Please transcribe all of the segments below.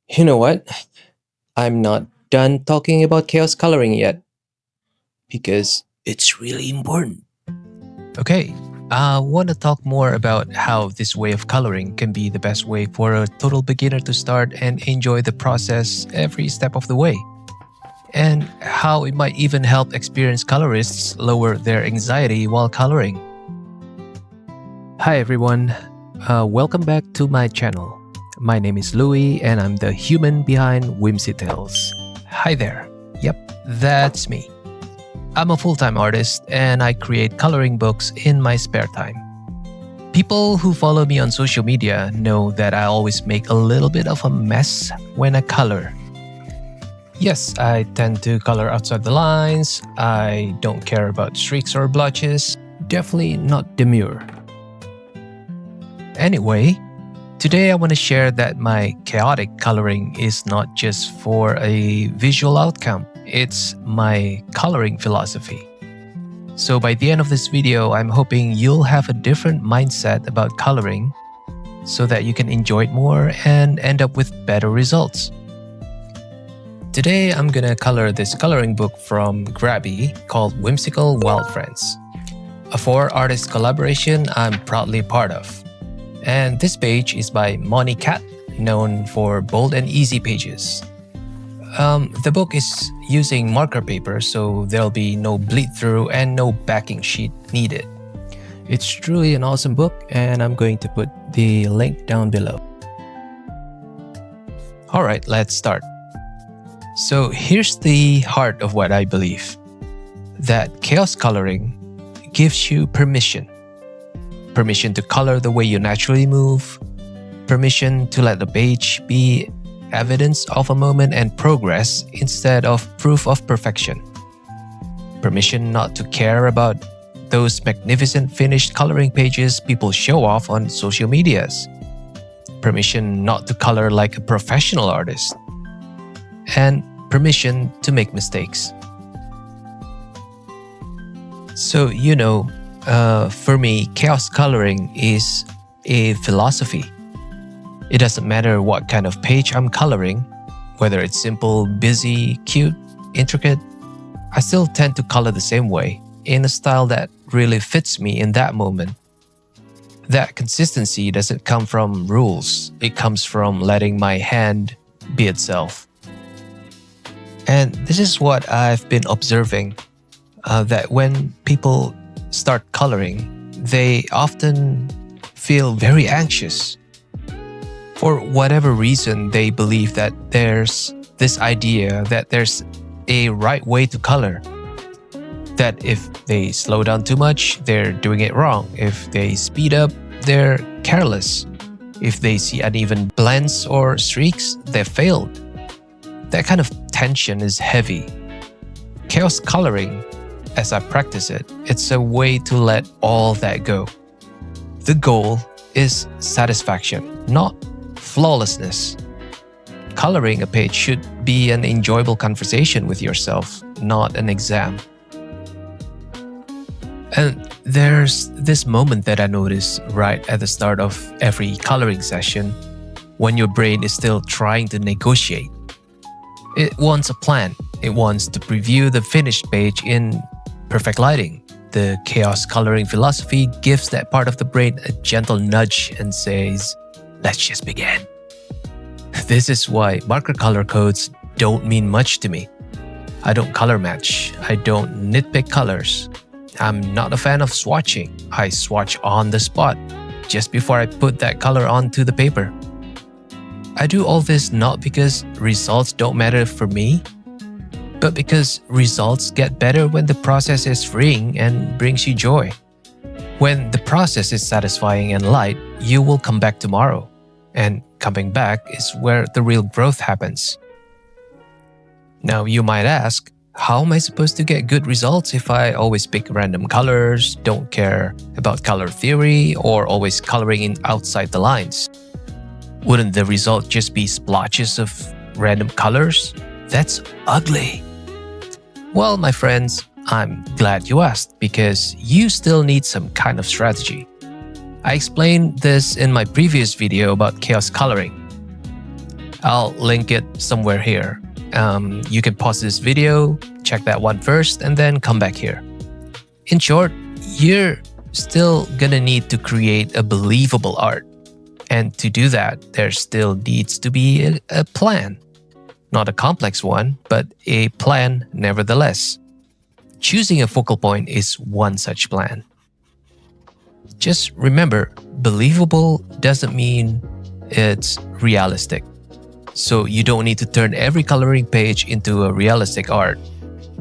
You know what? I'm not done talking about chaos coloring yet because it's really important. Okay, I want to talk more about how this way of coloring can be the best way for a total beginner to start and enjoy the process every step of the way. And how it might even help experienced colorists lower their anxiety while coloring. Hi everyone, welcome back to my channel. My name is Louis and I'm the human behind Whimsical. Hi there. Yep, that's me. I'm a full-time artist and I create coloring books in my spare time. People who follow me on social media know that I always make a little bit of a mess when I color. Yes, I tend to color outside the lines. I don't care about streaks or blotches. Definitely not demure. Anyway, today I want to share that my chaotic coloring is not just for a visual outcome. It's my coloring philosophy. So by the end of this video, I'm hoping you'll have a different mindset about coloring so that you can enjoy it more and end up with better results. Today, I'm gonna color this coloring book from Grabie called Whimsical Wild Friends, a 4-artist collaboration I'm proudly part of. And this page is by Moni Katt, known for bold and easy pages. The book is using marker paper, so there'll be no bleed through and no backing sheet needed. It's truly an awesome book, and I'm going to put the link down below. Alright, let's start. So here's the heart of what I believe. That chaos coloring gives you permission. Permission to color the way you naturally move. Permission to let the page be evidence of a moment and progress instead of proof of perfection. Permission not to care about those magnificent finished coloring pages people show off on social medias. Permission not to color like a professional artist. And permission to make mistakes. So, for me, chaos coloring is a philosophy. It doesn't matter what kind of page I'm coloring, whether it's simple, busy, cute, intricate, I still tend to color the same way, in a style that really fits me in that moment. That consistency doesn't come from rules, it comes from letting my hand be itself. And this is what I've been observing, that when people start coloring, they often feel very anxious. For whatever reason, they believe that there's this idea that there's a right way to color. That if they slow down too much, they're doing it wrong. If they speed up, they're careless. If they see uneven blends or streaks, they've failed. That kind of tension is heavy. Chaos coloring, as I practice it, it's a way to let all that go. The goal is satisfaction, not flawlessness. Coloring a page should be an enjoyable conversation with yourself, not an exam. And there's this moment that I notice right at the start of every coloring session, when your brain is still trying to negotiate. It wants a plan. It wants to preview the finished page in perfect lighting. The chaos coloring philosophy gives that part of the brain a gentle nudge and says, let's just begin. This is why marker color codes don't mean much to me. I don't color match. I don't nitpick colors. I'm not a fan of swatching. I swatch on the spot, just before I put that color onto the paper. I do all this not because results don't matter for me, but because results get better when the process is freeing and brings you joy. When the process is satisfying and light, you will come back tomorrow. And coming back is where the real growth happens. Now you might ask, how am I supposed to get good results if I always pick random colors, don't care about color theory, or always coloring in outside the lines? Wouldn't the result just be splotches of random colors? That's ugly. Well, my friends, I'm glad you asked because you still need some kind of strategy. I explained this in my previous video about chaos coloring. I'll link it somewhere here. You can pause this video, check that one first, and then come back here. In short, you're still gonna need to create a believable art. And to do that, there still needs to be a plan. Not a complex one, but a plan nevertheless. Choosing a focal point is one such plan. Just remember, believable doesn't mean it's realistic. So you don't need to turn every coloring page into a realistic art.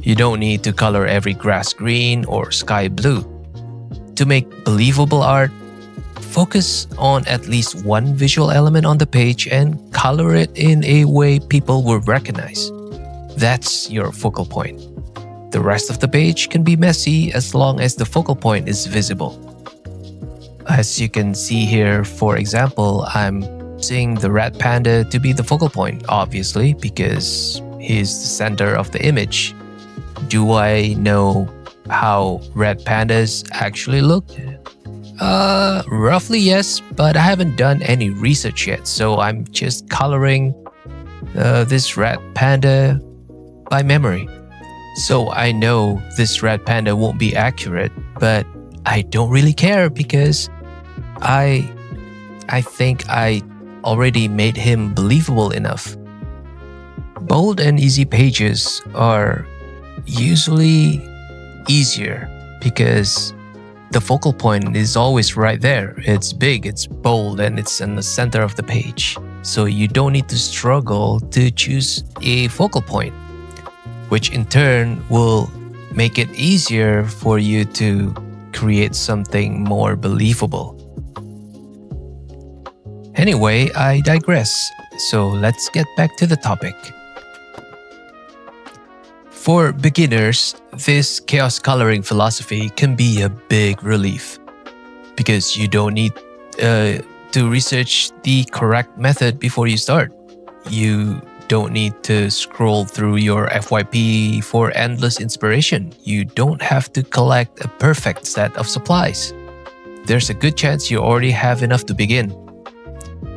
You don't need to color every grass green or sky blue. To make believable art, focus on at least one visual element on the page and color it in a way people will recognize. That's your focal point. The rest of the page can be messy as long as the focal point is visible. As you can see here, for example, I'm using the red panda to be the focal point, obviously, because he's the center of the image. Do I know how red pandas actually look? Roughly yes, but I haven't done any research yet, so I'm just coloring this red panda by memory. So I know this red panda won't be accurate, but I don't really care because I think I already made him believable enough. Bold and easy pages are usually easier because the focal point is always right there. It's big, it's bold, and it's in the center of the page. So you don't need to struggle to choose a focal point, which in turn will make it easier for you to create something more believable. Anyway, I digress. So let's get back to the topic. For beginners, this chaos coloring philosophy can be a big relief because you don't need to research the correct method before you start. You don't need to scroll through your FYP for endless inspiration. You don't have to collect a perfect set of supplies. There's a good chance you already have enough to begin.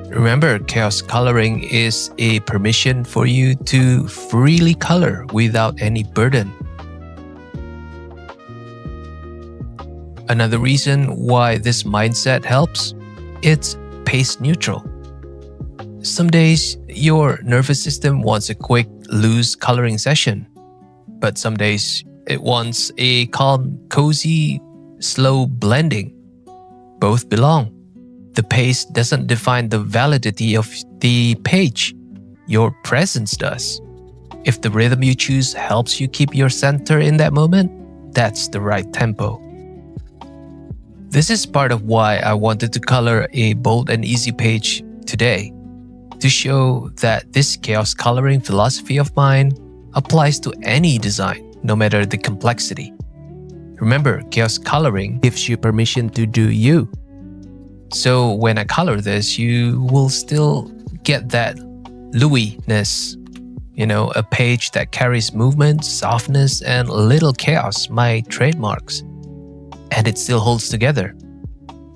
Remember, chaos coloring is a permission for you to freely color without any burden. Another reason why this mindset helps, it's pace neutral. Some days, your nervous system wants a quick, loose coloring session, but some days it wants a calm, cozy, slow blending. Both belong. The pace doesn't define the validity of the page. Your presence does. If the rhythm you choose helps you keep your center in that moment, that's the right tempo. This is part of why I wanted to color a bold and easy page today, to show that this chaos coloring philosophy of mine applies to any design, no matter the complexity. Remember, chaos coloring gives you permission to do you. So when I color this, you will still get that Louis-ness, a page that carries movement, softness, and a little chaos, my trademarks. And it still holds together.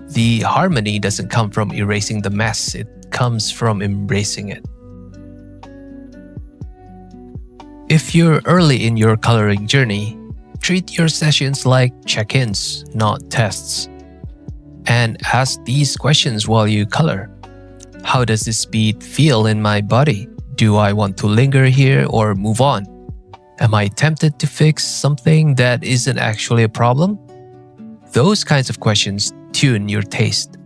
The harmony doesn't come from erasing the mess, it comes from embracing it. If you're early in your coloring journey, treat your sessions like check-ins, not tests. And ask these questions while you color. How does this bead feel in my body? Do I want to linger here or move on? Am I tempted to fix something that isn't actually a problem? Those kinds of questions tune your taste.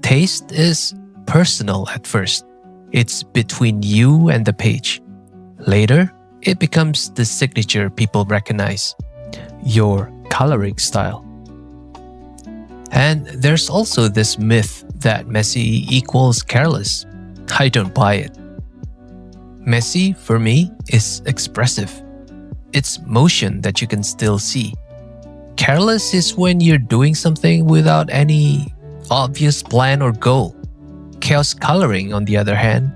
Taste is personal at first. It's between you and the page. Later, it becomes the signature people recognize, your coloring style. And there's also this myth that messy equals careless. I don't buy it. Messy, for me, is expressive. It's motion that you can still see. Careless is when you're doing something without any obvious plan or goal. Chaos coloring, on the other hand,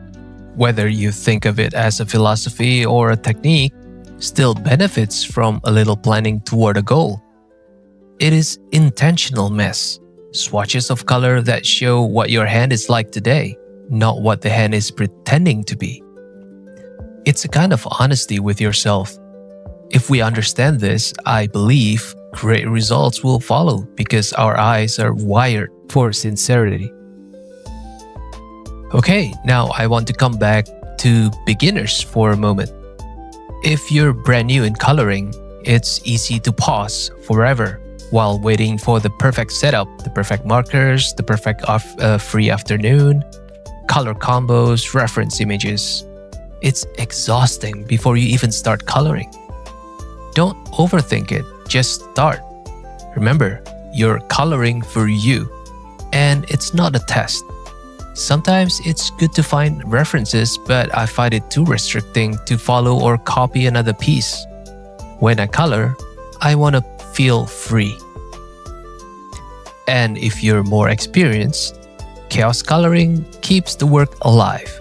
whether you think of it as a philosophy or a technique, still benefits from a little planning toward a goal. It is intentional mess, swatches of color that show what your hand is like today, not what the hand is pretending to be. It's a kind of honesty with yourself. If we understand this, I believe great results will follow because our eyes are wired for sincerity. Okay, now I want to come back to beginners for a moment. If you're brand new in coloring, it's easy to pause forever while waiting for the perfect setup, the perfect markers, the perfect free afternoon, color combos, reference images. It's exhausting before you even start coloring. Don't overthink it, just start. Remember, you're coloring for you, and it's not a test. Sometimes it's good to find references, but I find it too restricting to follow or copy another piece. When I color, I want to feel free. And if you're more experienced, chaos coloring keeps the work alive.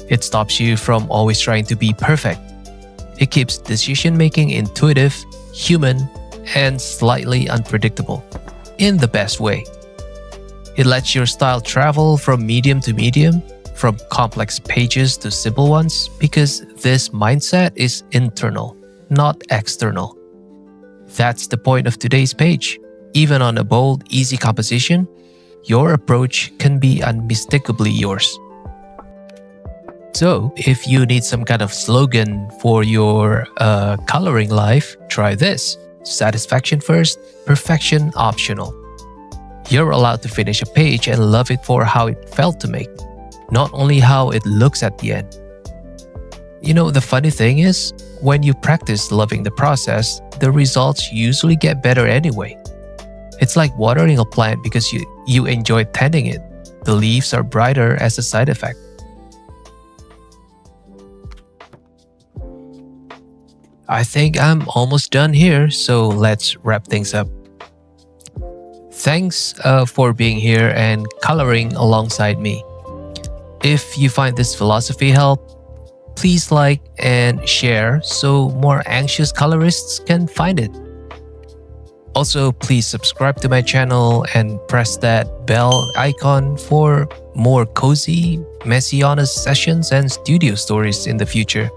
It stops you from always trying to be perfect. It keeps decision-making intuitive, human, and slightly unpredictable, in the best way. It lets your style travel from medium to medium, from complex pages to simple ones, because this mindset is internal, not external. That's the point of today's page. Even on a bold, easy composition, your approach can be unmistakably yours. So, if you need some kind of slogan for your coloring life, try this. Satisfaction first, perfection optional. You're allowed to finish a page and love it for how it felt to make, not only how it looks at the end. You know, the funny thing is, when you practice loving the process, the results usually get better anyway. It's like watering a plant because you enjoy tending it. The leaves are brighter as a side effect. I think I'm almost done here, so let's wrap things up. Thanks for being here and coloring alongside me. If you find this philosophy help, please like and share so more anxious colorists can find it. Also, please subscribe to my channel and press that bell icon for more cozy, messy honest sessions and studio stories in the future.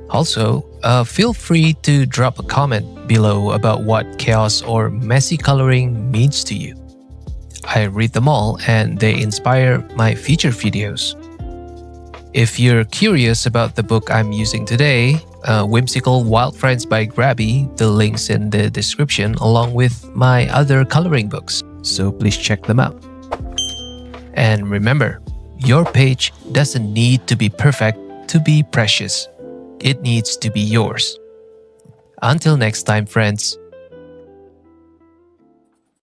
Also, feel free to drop a comment below about what chaos or messy coloring means to you. I read them all and they inspire my future videos. If you're curious about the book I'm using today, Whimsical Wild Friends by Grabie, the link's in the description along with my other coloring books, so please check them out. And remember, your page doesn't need to be perfect to be precious. It needs to be yours. Until next time, friends.